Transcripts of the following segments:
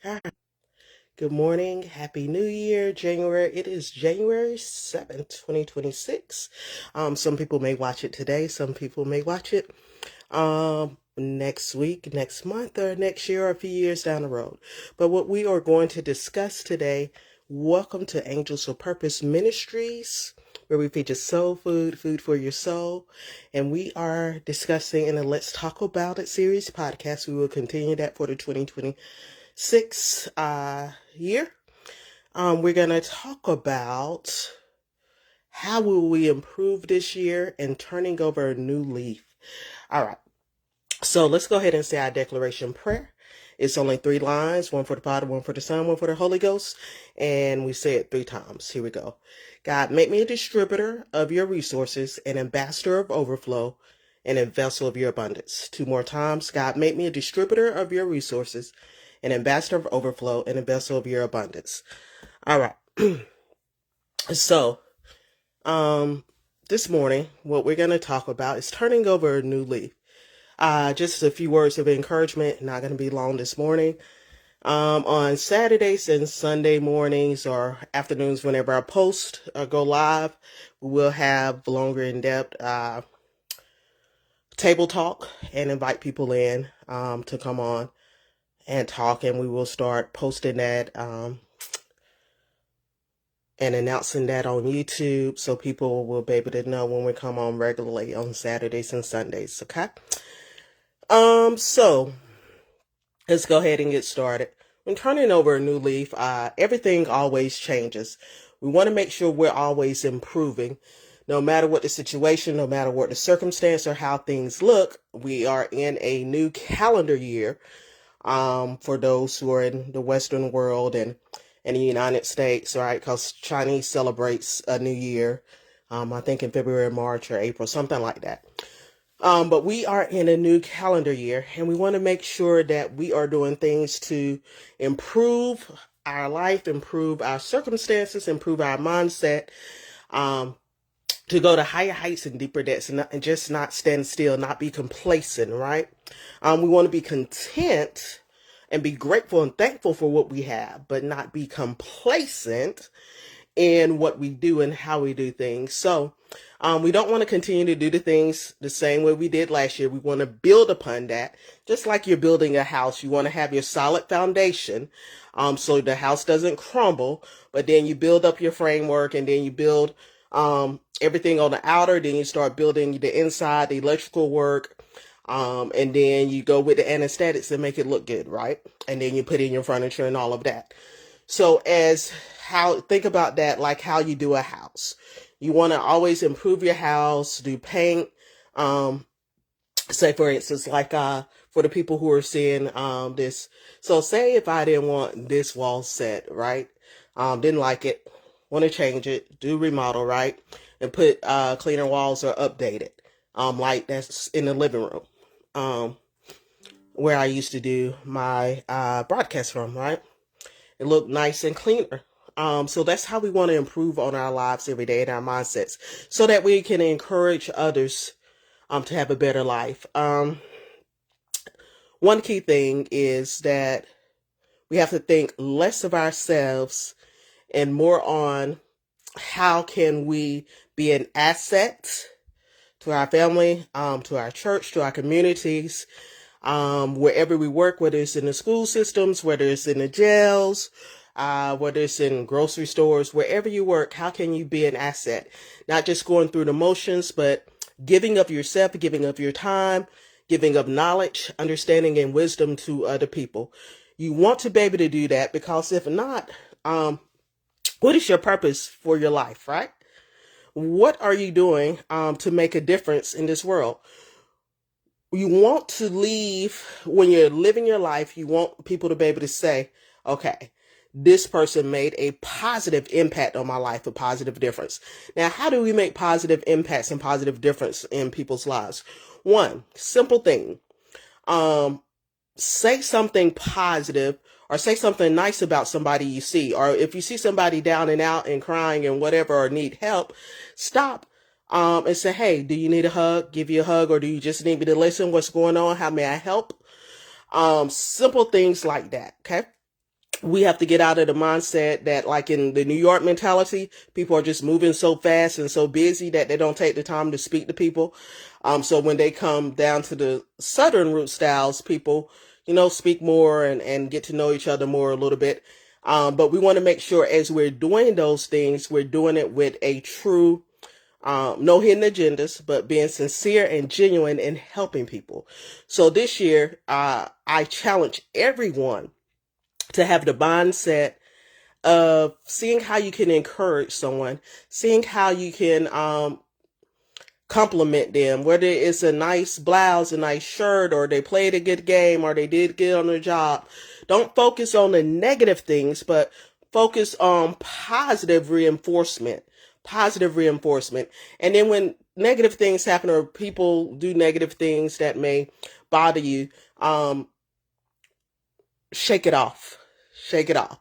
Hi. Good morning. Happy New Year, January. It is January 7th, 2026. Some people may watch it today. Some people may watch it next week, next month, or next year, or a few years down the road. But what we are going to discuss today, welcome to Angels of Purpose Ministries, where we feature soul food, food for your soul. And we are discussing in the Let's Talk About It series podcast. We will continue that for the 2026 year. We're going to talk about how will we improve this year and turning over a new leaf. All right. So let's go ahead and say our declaration prayer. It's only 3 lines, one for the Father, one for the Son, one for the Holy Ghost. And we say it 3 times. Here we go. God, make me a distributor of your resources, an ambassador of overflow, and a vessel of your abundance. 2 more times. God, make me a distributor of your resources, an ambassador of overflow, and a vessel of your abundance. All right. So, this morning, what we're going to talk about is turning over a new leaf. Just a few words of encouragement, not going to be long this morning. On Saturdays and Sunday mornings or afternoons, whenever I post or go live, we will have longer in-depth table talk and invite people in to come on and talk, and we will start posting that and announcing that on YouTube so people will be able to know when we come on regularly on Saturdays and Sundays, okay? So let's go ahead and get started. When turning over a new leaf, everything always changes. We want to make sure we're always improving. No matter what the situation, no matter what the circumstance or how things look, we are in a new calendar year. For those who are in the Western world and in the United States, right? Because Chinese celebrates a new year, I think in February, March, or April, something like that. But we are in a new calendar year, and we want to make sure that we are doing things to improve our life, improve our circumstances, improve our mindset, to go to higher heights and deeper depths, and just not stand still, not be complacent, right? We want to be content and be grateful and thankful for what we have, but not be complacent in what we do and how we do things. So we don't want to continue to do the things the same way we did last year. We want to build upon that. Just like you're building a house, you want to have your solid foundation so the house doesn't crumble, but then you build up your framework, and then you build everything on the outer, then you start building the inside, the electrical work, and then you go with the anesthetics and make it look good, right? And then you put in your furniture and all of that. So think about that like how you do a house. You want to always improve your house, do paint. Say for instance, like for the people who are seeing this. So say if I didn't want this wall set, right? Didn't like it, want to change it, do remodel, right? And put cleaner walls or update it. Like that's in the living room. Where I used to do my broadcast from, right? It looked nice and cleaner. So that's how we want to improve on our lives every day and our mindsets so that we can encourage others to have a better life. One key thing is that we have to think less of ourselves and more on how can we be an asset to our family, to our church, to our communities, wherever we work, whether it's in the school systems, whether it's in the jails, whether it's in grocery stores, wherever you work, how can you be an asset? Not just going through the motions, but giving of yourself, giving of your time, giving of knowledge, understanding, and wisdom to other people. You want to be able to do that because if not, what is your purpose for your life, right? What are you doing to make a difference in this world? You want to leave, when you're living your life, you want people to be able to say, okay, this person made a positive impact on my life, a positive difference. Now, how do we make positive impacts and positive difference in people's lives? One simple thing, say something positive or say something nice about somebody you see. Or if you see somebody down and out and crying and whatever, or need help, stop and say, hey, do you need a hug? Give you a hug, or do you just need me to listen? What's going on? How may I help? Simple things like that, okay? we have to get out of the mindset that, like in the New York mentality, people are just moving so fast and so busy that they don't take the time to speak to people. So when they come down to the Southern root styles, people, speak more and get to know each other more a little bit. But we want to make sure as we're doing those things, we're doing it with a true, no hidden agendas, but being sincere and genuine in helping people. So this year, I challenge everyone to have the mindset of seeing how you can encourage someone, seeing how you can compliment them, whether it's a nice blouse, a nice shirt, or they played a good game, or they did good on their job. Don't focus on the negative things, but focus on positive reinforcement. Positive reinforcement. And then when negative things happen or people do negative things that may bother you, shake it off. Shake it off.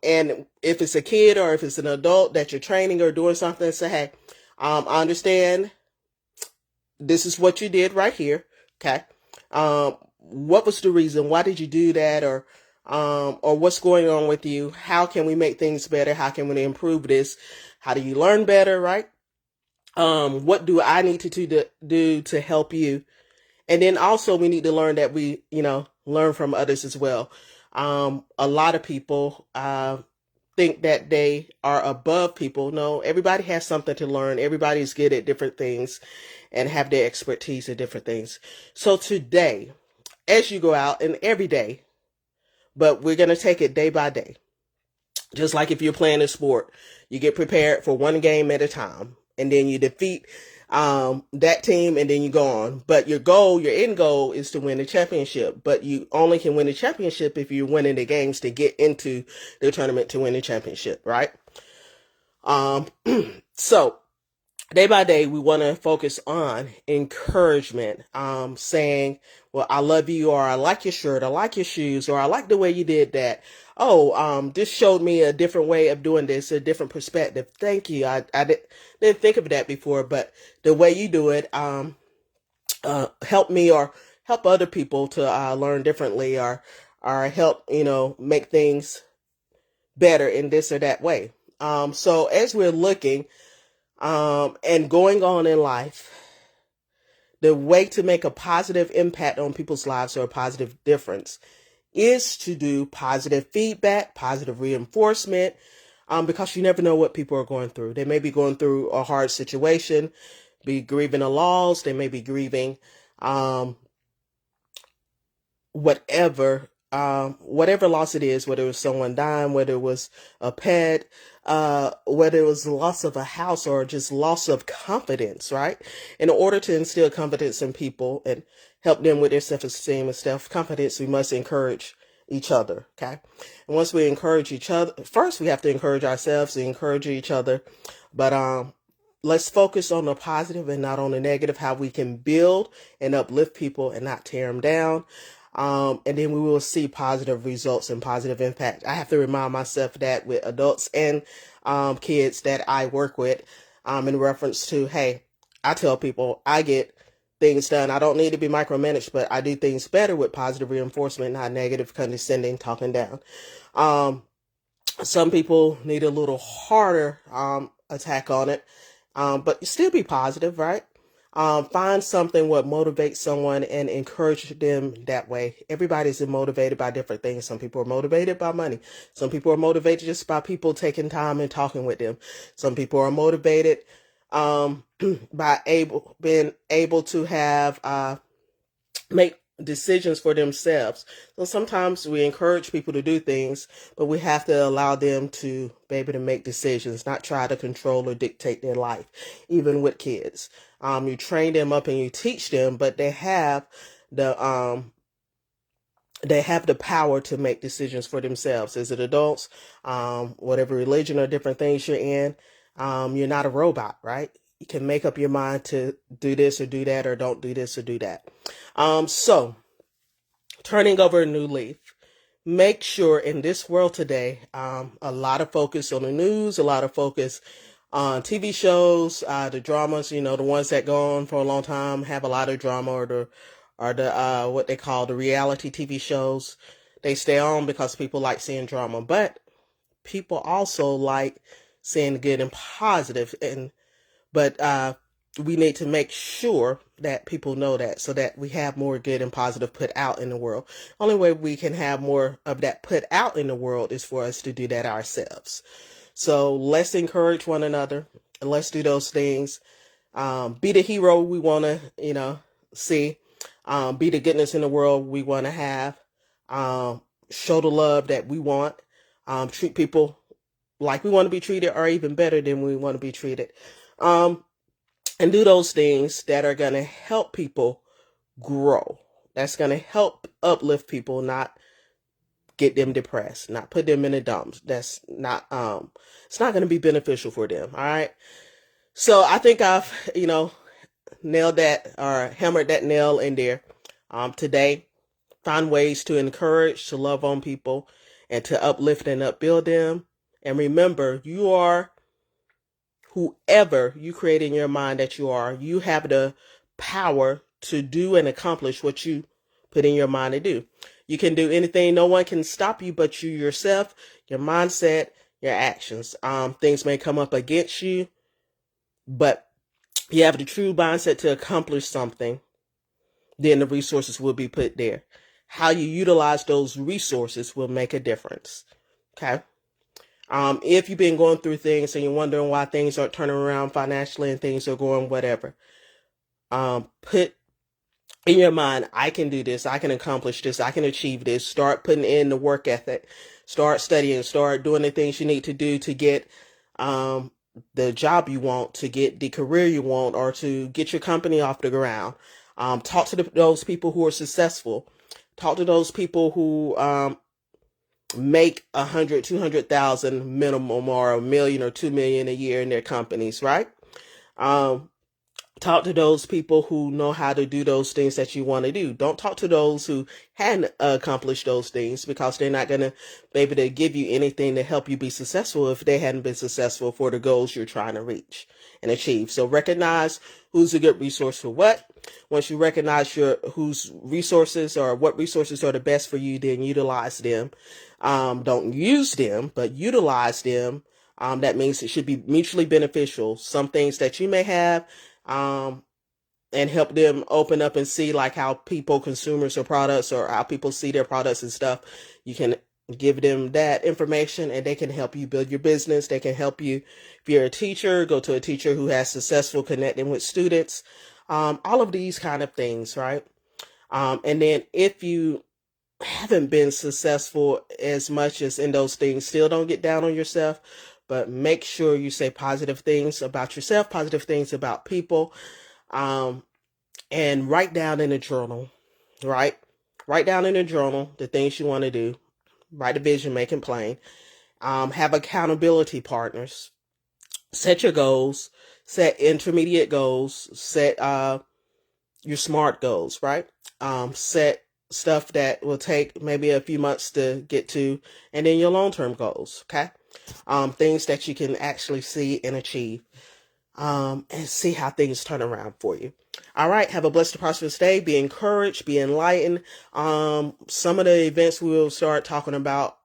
And if it's a kid or if it's an adult that you're training or doing something, say, hey, I understand this is what you did right here. Okay. What was the reason? Why did you do that? Or what's going on with you? How can we make things better? How can we improve this? How do you learn better? Right. What do I need to do to help you? And then also we need to learn that we, learn from others as well. A lot of people, think that they are above people. No, everybody has something to learn. Everybody's good at different things and have their expertise in different things. So today, as you go out and every day, but we're going to take it day by day. Just like if you're playing a sport, you get prepared for one game at a time and then you defeat that team and then you go on. But your end goal is to win the championship. But you only can win the championship if you're winning the games to get into the tournament to win the championship, right? So day by day, we want to focus on encouragement, saying, well, I love you, or I like your shirt, I like your shoes, or I like the way you did that. Oh, this showed me a different way of doing this, a different perspective. Thank you. I didn't think of that before, but the way you do it, help me or help other people to learn differently, or help, make things better in this or that way. So as we're looking, and going on in life, the way to make a positive impact on people's lives or a positive difference is to do positive feedback, positive reinforcement, because you never know what people are going through. They may be going through a hard situation, be grieving a loss, they may be grieving whatever loss it is, whether it was someone dying, whether it was a pet, whether it was loss of a house or just loss of confidence, right? In order to instill confidence in people and help them with their self-esteem and self-confidence, we must encourage each other, okay? And once we encourage each other, first we have to encourage ourselves and encourage each other, but let's focus on the positive and not on the negative, how we can build and uplift people and not tear them down. And then we will see positive results and positive impact. I have to remind myself that with adults and kids that I work with, in reference to, hey, I tell people I get things done. I don't need to be micromanaged, but I do things better with positive reinforcement, not negative, condescending, talking down. Some people need a little harder attack on it, but still be positive, right? Find something what motivates someone and encourage them that way. Everybody's motivated by different things. Some people are motivated by money. Some people are motivated just by people taking time and talking with them. Some people are motivated by being able to have make decisions for themselves. So sometimes we encourage people to do things, but we have to allow them to be able to make decisions, not try to control or dictate their life, even with kids. You train them up and you teach them, but they have the power to make decisions for themselves. As adults, whatever religion or different things you're in, you're not a robot, right? You can make up your mind to do this or do that, or don't do this or do that. So turning over a new leaf, make sure in this world today, a lot of focus on the news, a lot of focus on TV shows, the dramas, the ones that go on for a long time have a lot of drama, or the what they call the reality TV shows They stay on because people like seeing drama, but people also like seeing good and positive. But we need to make sure that people know that, so that we have more good and positive put out in the world. Only way we can have more of that put out in the world is for us to do that ourselves. So let's encourage one another and let's do those things. Be the hero we want to, see. Be the goodness in the world we want to have. Show the love that we want. Treat people like we want to be treated, or even better than we want to be treated. And do those things that are going to help people grow. That's going to help uplift people, not get them depressed, not put them in the dumps. That's not, it's not going to be beneficial for them. All right. So I think I've, nailed that, or hammered that nail in there. Today, find ways to encourage, to love on people, and to uplift and upbuild them. And remember, you are whoever you create in your mind that you are. You have the power to do and accomplish what you put in your mind to do. You can do anything. No one can stop you but you yourself, your mindset, your actions. Things may come up against you, but you have the true mindset to accomplish something, then the resources will be put there. How you utilize those resources will make a difference. Okay. If you've been going through things and you're wondering why things aren't turning around financially and things are going whatever, put in your mind, I can do this, I can accomplish this, I can achieve this. Start putting in the work ethic, start studying, start doing the things you need to do to get the job you want, to get the career you want, or to get your company off the ground. Talk to those people who are successful. Talk to those people who make 100, 200,000 minimum, or $1 million or 2 million a year in their companies, right? Talk to those people who know how to do those things that you want to do. Don't talk to those who hadn't accomplished those things, because they're not going to be able to give you anything to help you be successful if they hadn't been successful for the goals you're trying to reach and achieve. So recognize who's a good resource for what. Once you recognize whose resources, or what resources are the best for you, then utilize them. Don't use them, but utilize them. That means it should be mutually beneficial. Some things that you may have, and help them open up and see like how people, consumers or products, or how people see their products and stuff. You can give them that information and they can help you build your business. They can help you. If you're a teacher, go to a teacher who has successful connecting with students. All of these kind of things, right? And then if you haven't been successful as much as in those things, still don't get down on yourself, but make sure you say positive things about yourself, positive things about people, and write down in a journal, right? Write down in a journal the things you want to do. Write a vision, make it plain. Have accountability partners. Set your goals. Set intermediate goals. Set your SMART goals, right? Set stuff that will take maybe a few months to get to, and then your long-term goals, okay? Things that you can actually see and achieve, and see how things turn around for you. All right. Have a blessed and prosperous day. Be encouraged, be enlightened. Some of the events we will start talking about,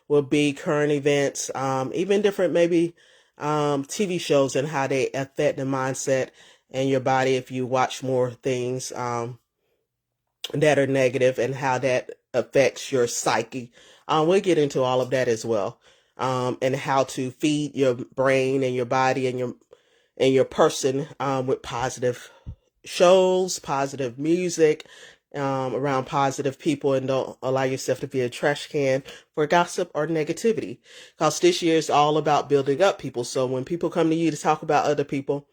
will be current events, even different, maybe, TV shows, and how they affect the mindset and your body if you watch more things, that are negative, and how that affects your psyche. We'll get into all of that as well. And how to feed your brain and your body and your person, with positive shows, positive music, around positive people, and don't allow yourself to be a trash can for gossip or negativity, because this year is all about building up people. So when people come to you to talk about other people,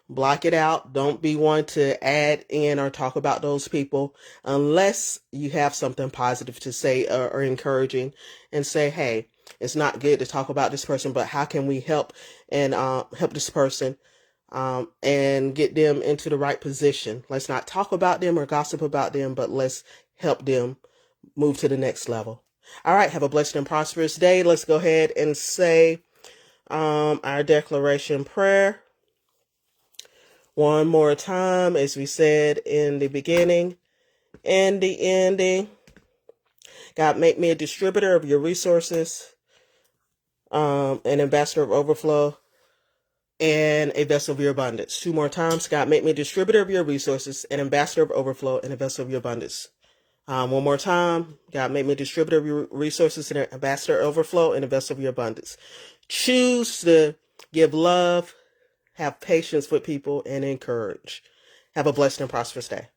block it out. Don't be one to add in or talk about those people unless you have something positive to say, or encouraging, and say, hey, it's not good to talk about this person, but how can we help and help this person, and get them into the right position. Let's not talk about them or gossip about them, but let's help them move to the next level. All right. Have a blessed and prosperous day. Let's go ahead and say our declaration prayer one more time, as we said in the beginning and the ending. God, make me a distributor of your resources, an ambassador of overflow, and a vessel of your abundance. 2 more times. God, make me a distributor of your resources, an ambassador of overflow, and a vessel of your abundance. 1 more time. God, make me a distributor of your resources, and an ambassador of overflow, and a vessel of your abundance. Choose to give love, have patience with people, and encourage. Have a blessed and prosperous day.